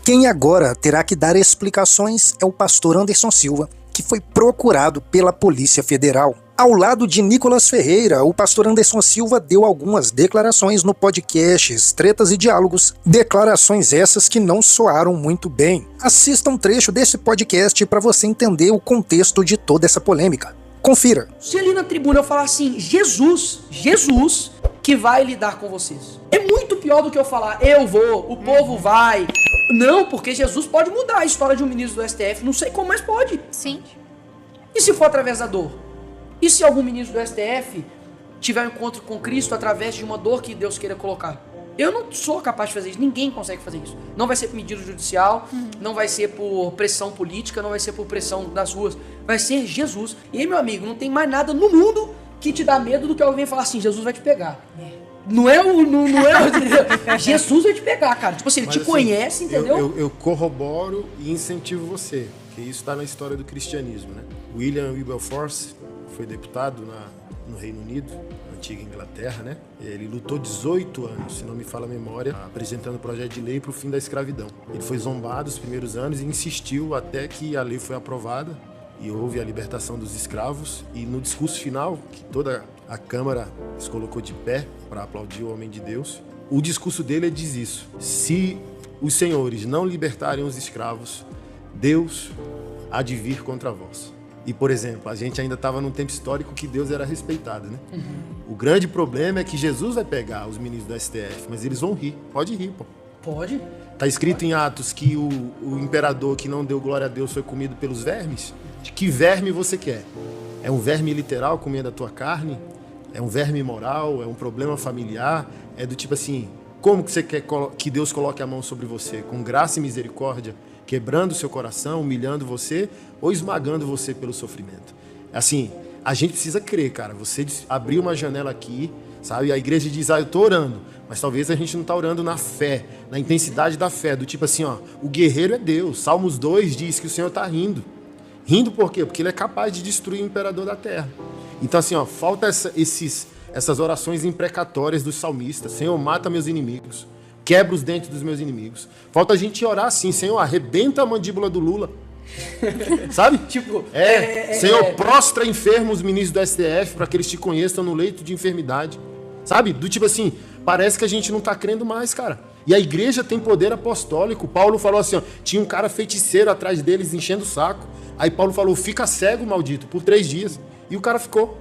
Quem agora terá que dar explicações é o pastor Anderson Silva, que foi procurado pela Polícia Federal. Ao lado de Nicolas Ferreira, o pastor Anderson Silva deu algumas declarações no podcast Tretas e Diálogos, declarações essas que não soaram muito bem. Assista um trecho desse podcast para você entender o contexto de toda essa polêmica. Confira. Se ali na tribuna eu falar assim, Jesus que vai lidar com vocês. É muito pior do que eu falar, eu vou, o povo vai. Não, porque Jesus pode mudar a história de um ministro do STF, não sei como, mas pode. Sim. E se for através da dor? E se algum ministro do STF tiver um encontro com Cristo através de uma dor que Deus queira colocar? Eu não sou capaz de fazer isso, ninguém consegue fazer isso. Não vai ser por medida judicial, não vai ser por pressão política, não vai ser por pressão das ruas, vai ser Jesus. E aí, meu amigo, não tem mais nada no mundo que te dá medo do que alguém falar assim, Jesus vai te pegar. Não é Jesus vai te pegar, cara. Tipo assim, ele te conhece, entendeu? Eu corroboro e incentivo você, que isso está na história do cristianismo, né? William Wilberforce foi deputado no Reino Unido, na antiga Inglaterra, né? Ele lutou 18 anos, se não me falha a memória, apresentando projeto de lei para o fim da escravidão. Ele foi zombado os primeiros anos e insistiu até que a lei foi aprovada e houve a libertação dos escravos. E no discurso final, que toda a Câmara se colocou de pé para aplaudir o homem de Deus, o discurso dele diz isso: se os senhores não libertarem os escravos, Deus há de vir contra vós. E, por exemplo, a gente ainda estava num tempo histórico que Deus era respeitado, né? O grande problema é que Jesus vai pegar os ministros do STF, mas eles vão rir. Pode rir, pô. Pode. Tá escrito em Atos que o imperador que não deu glória a Deus foi comido pelos vermes. De que verme você quer? É um verme literal comendo a tua carne? É um verme moral? É um problema familiar? É do tipo assim, como que você quer que Deus coloque a mão sobre você? Com graça e misericórdia? Quebrando o seu coração, humilhando você ou esmagando você pelo sofrimento? Assim, a gente precisa crer, cara. Você abriu uma janela aqui, sabe? A igreja diz, eu tô orando. Mas talvez a gente não tá orando na fé, na intensidade da fé. Do tipo assim, ó, o guerreiro é Deus. Salmos 2 diz que o Senhor tá rindo. Rindo por quê? Porque ele é capaz de destruir o imperador da terra. Então assim, ó, falta essas orações imprecatórias dos salmistas. Senhor, mata meus inimigos. Quebra os dentes dos meus inimigos. Falta a gente orar assim, Senhor, arrebenta a mandíbula do Lula. Sabe? Tipo, Senhor, prostra enfermos ministros do STF para que eles te conheçam no leito de enfermidade. Sabe? Do tipo assim, parece que a gente não tá crendo mais, cara. E a igreja tem poder apostólico. Paulo falou assim, ó, tinha um cara feiticeiro atrás deles enchendo o saco. Aí Paulo falou, fica cego, maldito, por 3 dias. E o cara ficou.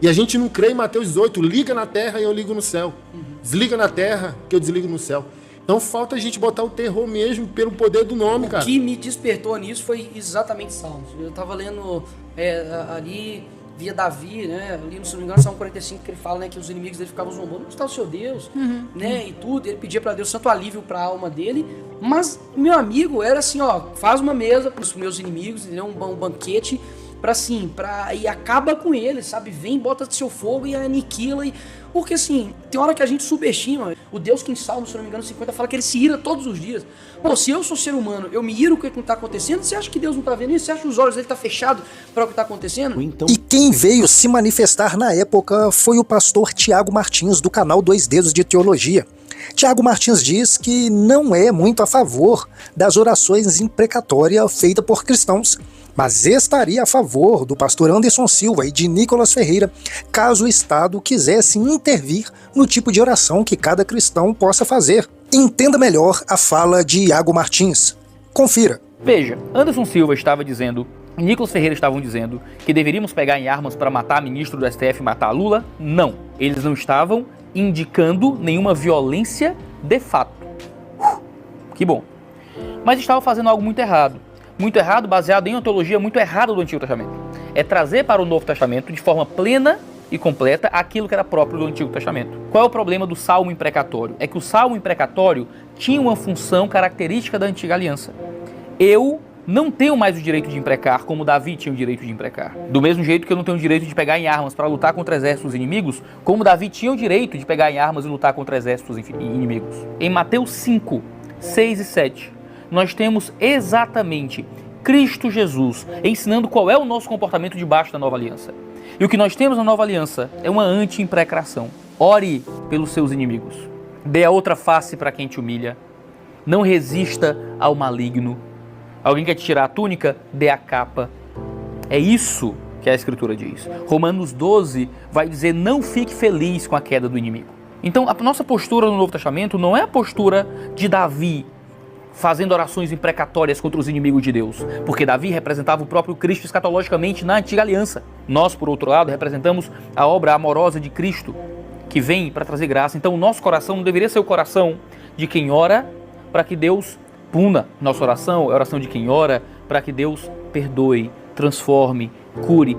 E a gente não crê em Mateus 18, liga na terra e eu ligo no céu. Desliga na terra que eu desligo no céu. Então falta a gente botar o terror mesmo pelo poder do nome, cara. O que me despertou nisso foi exatamente Salmos. Eu tava lendo ali via Davi, né? Ali no, se não me engano, Salmo 45, que ele fala, né, que os inimigos dele ficavam zombando. Onde está o seu Deus? Né? E tudo. Ele pedia pra Deus santo alívio pra alma dele. Mas, meu amigo, era assim, ó, faz uma mesa pros meus inimigos, entendeu? Um banquete. E acaba com eles, sabe? Vem, bota seu fogo e aniquila. Porque assim, tem hora que a gente subestima. O Deus que em Salmo, se não me engano, 50, fala que ele se ira todos os dias. Pô, se eu sou ser humano, eu me iro com o que está acontecendo, você acha que Deus não está vendo isso? Você acha que os olhos dele estão fechados para o que está acontecendo? Então... E quem veio se manifestar na época foi o pastor Tiago Martins, do canal Dois Dedos de Teologia. Tiago Martins diz que não é muito a favor das orações imprecatórias feitas por cristãos, mas estaria a favor do pastor Anderson Silva e de Nicolas Ferreira caso o Estado quisesse intervir no tipo de oração que cada cristão possa fazer. Entenda melhor a fala de Tiago Martins. Confira. Veja, Anderson Silva estava dizendo, Nicolas Ferreira estavam dizendo que deveríamos pegar em armas para matar ministro do STF e matar Lula? Não. Eles não estavam indicando nenhuma violência de fato. Que bom. Mas estavam fazendo algo muito errado. Muito errado, baseado em uma teologia muito errada do Antigo Testamento. É trazer para o Novo Testamento, de forma plena e completa, aquilo que era próprio do Antigo Testamento. Qual é o problema do salmo imprecatório? É que o salmo imprecatório tinha uma função característica da Antiga Aliança. Eu não tenho mais o direito de imprecar como Davi tinha o direito de imprecar. Do mesmo jeito que eu não tenho o direito de pegar em armas para lutar contra exércitos inimigos, como Davi tinha o direito de pegar em armas e lutar contra exércitos inimigos. Em Mateus 5, 6 e 7, nós temos exatamente Cristo Jesus ensinando qual é o nosso comportamento debaixo da nova aliança. E o que nós temos na nova aliança é uma anti-imprecação. Ore pelos seus inimigos. Dê a outra face para quem te humilha. Não resista ao maligno. Alguém quer te tirar a túnica? Dê a capa. É isso que a Escritura diz. Romanos 12 vai dizer: não fique feliz com a queda do inimigo. Então a nossa postura no Novo Testamento não é a postura de Davi, fazendo orações imprecatórias contra os inimigos de Deus, porque Davi representava o próprio Cristo escatologicamente na antiga aliança. Nós, por outro lado, representamos a obra amorosa de Cristo, que vem para trazer graça. Então o nosso coração não deveria ser o coração de quem ora para que Deus puna. Nossa oração é a oração de quem ora para que Deus perdoe, transforme, cure,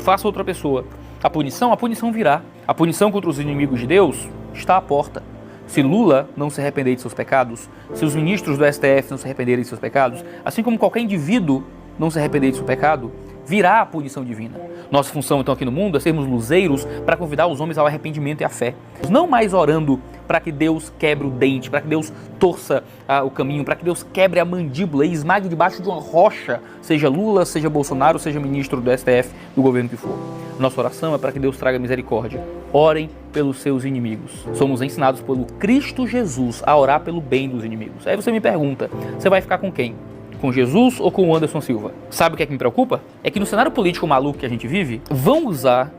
faça outra pessoa. A punição virá. A punição contra os inimigos de Deus está à porta. Se Lula não se arrepender de seus pecados, se os ministros do STF não se arrependerem de seus pecados, assim como qualquer indivíduo não se arrepender de seu pecado, virá a punição divina. Nossa função então aqui no mundo é sermos luzeiros para convidar os homens ao arrependimento e à fé. Não mais orando para que Deus quebre o dente, para que Deus torça o caminho, para que Deus quebre a mandíbula e esmague debaixo de uma rocha, seja Lula, seja Bolsonaro, seja ministro do STF, do governo que for. Nossa oração é para que Deus traga misericórdia. Orem pelos seus inimigos. Somos ensinados pelo Cristo Jesus a orar pelo bem dos inimigos. Aí você me pergunta, você vai ficar com quem? Com Jesus ou com o Anderson Silva? Sabe o que é que me preocupa? É que no cenário político maluco que a gente vive, vão usar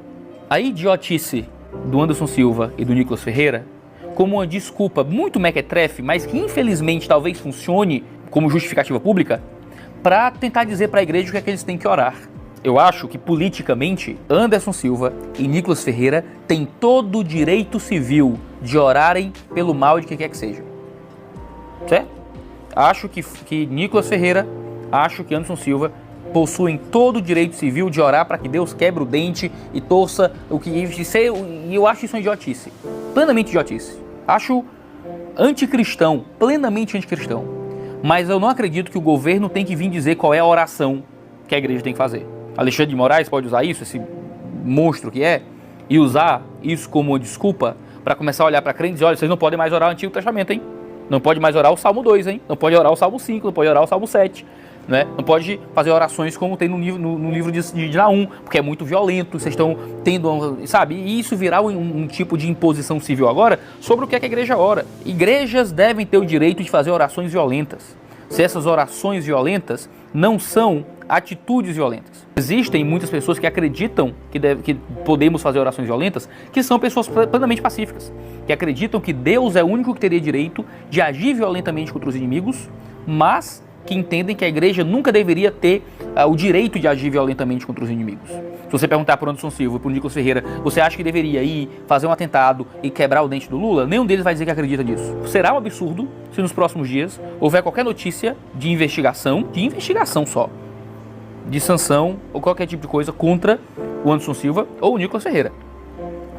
a idiotice do Anderson Silva e do Nicolas Ferreira como uma desculpa muito mequetrefe, mas que infelizmente talvez funcione como justificativa pública, para tentar dizer para a igreja o que é que eles têm que orar. Eu acho que politicamente Anderson Silva e Nicolas Ferreira têm todo o direito civil de orarem pelo mal de quem quer que seja. Certo? Acho que Nicolas Ferreira, acho que Anderson Silva possuem todo o direito civil de orar para que Deus quebre o dente e torça o que... E eu acho isso uma idiotice. Plenamente idiotice. Acho anticristão, plenamente anticristão. Mas eu não acredito que o governo tem que vir dizer qual é a oração que a igreja tem que fazer. Alexandre de Moraes pode usar isso, esse monstro que é, e usar isso como uma desculpa para começar a olhar para crentes e olha, vocês não podem mais orar o Antigo Testamento, hein? Não pode mais orar o Salmo 2, hein? Não pode orar o Salmo 5, não pode orar o Salmo 7, né? Não pode fazer orações como tem no livro de Naum, porque é muito violento, vocês estão tendo, sabe? E isso virá um tipo de imposição civil agora sobre o que é que a igreja ora. Igrejas devem ter o direito de fazer orações violentas, se essas orações violentas não são atitudes violentas. Existem muitas pessoas que acreditam que podemos fazer orações violentas, que são pessoas plenamente pacíficas, que acreditam que Deus é o único que teria direito de agir violentamente contra os inimigos, mas que entendem que a igreja nunca deveria ter o direito de agir violentamente contra os inimigos. Se você perguntar para o Anderson Silva e para o Nicolas Ferreira, você acha que deveria ir fazer um atentado e quebrar o dente do Lula? Nenhum deles vai dizer que acredita nisso. Será um absurdo se nos próximos dias houver qualquer notícia de investigação só, de sanção ou qualquer tipo de coisa contra o Anderson Silva ou o Nicolas Ferreira,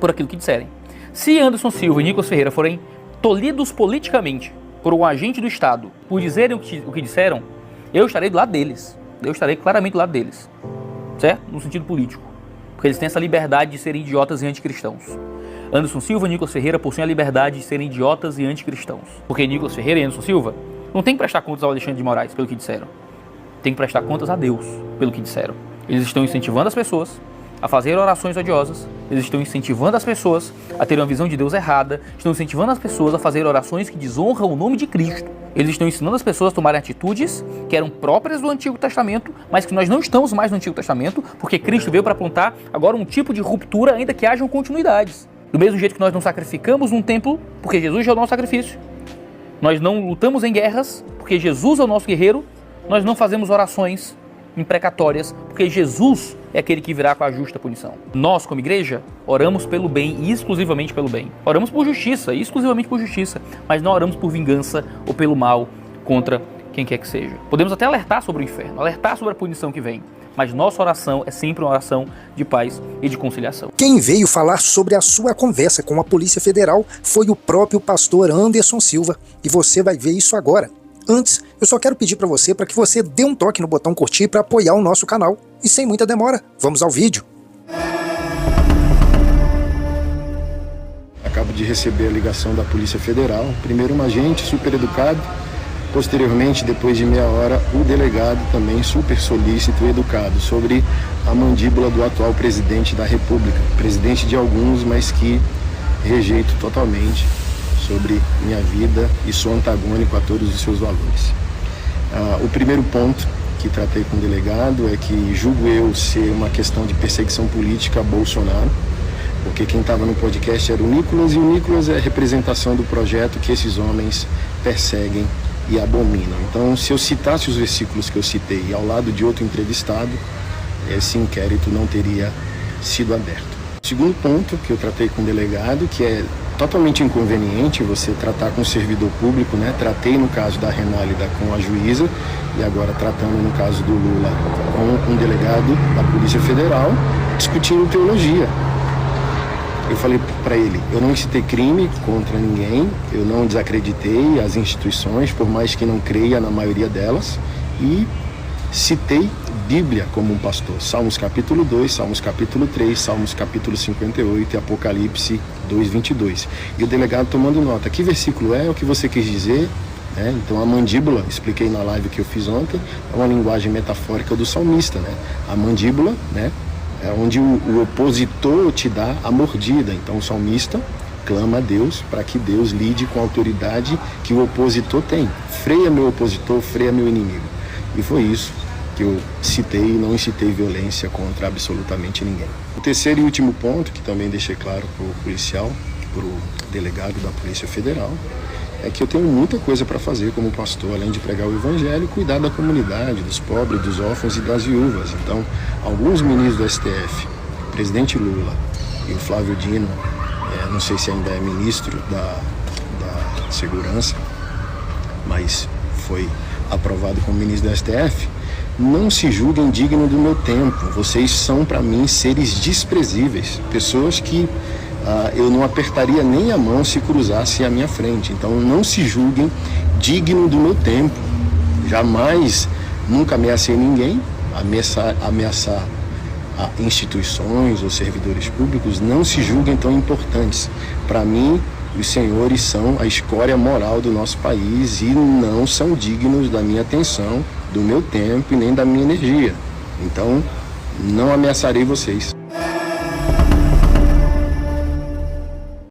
por aquilo que disserem. Se Anderson Silva e Nicolas Ferreira forem tolhidos politicamente por um agente do Estado, por dizerem o que disseram, eu estarei do lado deles. Eu estarei claramente do lado deles. Certo? No sentido político. Porque eles têm essa liberdade de serem idiotas e anticristãos. Anderson Silva e Nicolas Ferreira possuem a liberdade de serem idiotas e anticristãos. Porque Nicolas Ferreira e Anderson Silva não têm que prestar contas ao Alexandre de Moraes pelo que disseram. Tem que prestar contas a Deus pelo que disseram. Eles estão incentivando as pessoas a fazer orações odiosas, eles estão incentivando as pessoas a ter uma visão de Deus errada, estão incentivando as pessoas a fazer orações que desonram o nome de Cristo. Eles estão ensinando as pessoas a tomarem atitudes que eram próprias do Antigo Testamento, mas que nós não estamos mais no Antigo Testamento, porque Cristo veio para apontar agora um tipo de ruptura, ainda que hajam continuidades. Do mesmo jeito que nós não sacrificamos num templo, porque Jesus já é o nosso sacrifício. Nós não lutamos em guerras, porque Jesus é o nosso guerreiro. Nós não fazemos orações imprecatórias, porque Jesus é aquele que virá com a justa punição. Nós, como igreja, oramos pelo bem e exclusivamente pelo bem. Oramos por justiça e exclusivamente por justiça, mas não oramos por vingança ou pelo mal contra quem quer que seja. Podemos até alertar sobre o inferno, alertar sobre a punição que vem, mas nossa oração é sempre uma oração de paz e de conciliação. Quem veio falar sobre a sua conversa com a Polícia Federal foi o próprio pastor Anderson Silva, e você vai ver isso agora. Antes, eu só quero pedir para que você dê um toque no botão curtir para apoiar o nosso canal. E sem muita demora, vamos ao vídeo. Acabo de receber a ligação da Polícia Federal. Primeiro um agente super educado, posteriormente, depois de meia hora, o delegado também super solícito e educado sobre a mandíbula do atual presidente da República. Presidente de alguns, mas que rejeito totalmente. sobre minha vida e sou antagônico a todos os seus valores. O primeiro ponto que tratei com o delegado é que julgo eu ser uma questão de perseguição política a Bolsonaro, porque quem estava no podcast era o Nicolas, e o Nicolas é a representação do projeto que esses homens perseguem e abominam. Então, se eu citasse os versículos que eu citei ao lado de outro entrevistado, esse inquérito não teria sido aberto. O segundo ponto que eu tratei com o delegado, que é totalmente inconveniente você tratar com um servidor público, né? Tratei no caso da Renálida com a juíza e agora tratando no caso do Lula com um delegado da Polícia Federal discutindo teologia. Eu falei para ele, eu não incitei crime contra ninguém, eu não desacreditei as instituições, por mais que não creia na maioria delas, e citei Bíblia como um pastor. Salmos capítulo 2, Salmos capítulo 3, Salmos capítulo 58 e Apocalipse 2:22. E o delegado tomando nota, que versículo é o que você quis dizer? Então a mandíbula, expliquei na live que eu fiz ontem, é uma linguagem metafórica do salmista, né? A mandíbula, né? É onde o opositor te dá a mordida. Então o salmista clama a Deus para que Deus lide com a autoridade que o opositor tem. Freia meu opositor, freia meu inimigo. E foi isso que eu citei e não incitei violência contra absolutamente ninguém. O terceiro e último ponto, que também deixei claro para o policial, para o delegado da Polícia Federal, é que eu tenho muita coisa para fazer como pastor, além de pregar o evangelho e cuidar da comunidade, dos pobres, dos órfãos e das viúvas. Então, alguns ministros do STF, o presidente Lula e o Flávio Dino, não sei se ainda é ministro da Segurança, mas foi aprovado como ministro do STF, não se julguem dignos do meu tempo. Vocês são, para mim, seres desprezíveis, pessoas que eu não apertaria nem a mão se cruzasse à minha frente. Então não se julguem digno do meu tempo. Jamais, nunca ameacei ninguém, ameaçar instituições ou servidores públicos. Não se julguem tão importantes. Para mim, os senhores são a escória moral do nosso país e não são dignos da minha atenção, do meu tempo e nem da minha energia. Então, não ameaçarei vocês.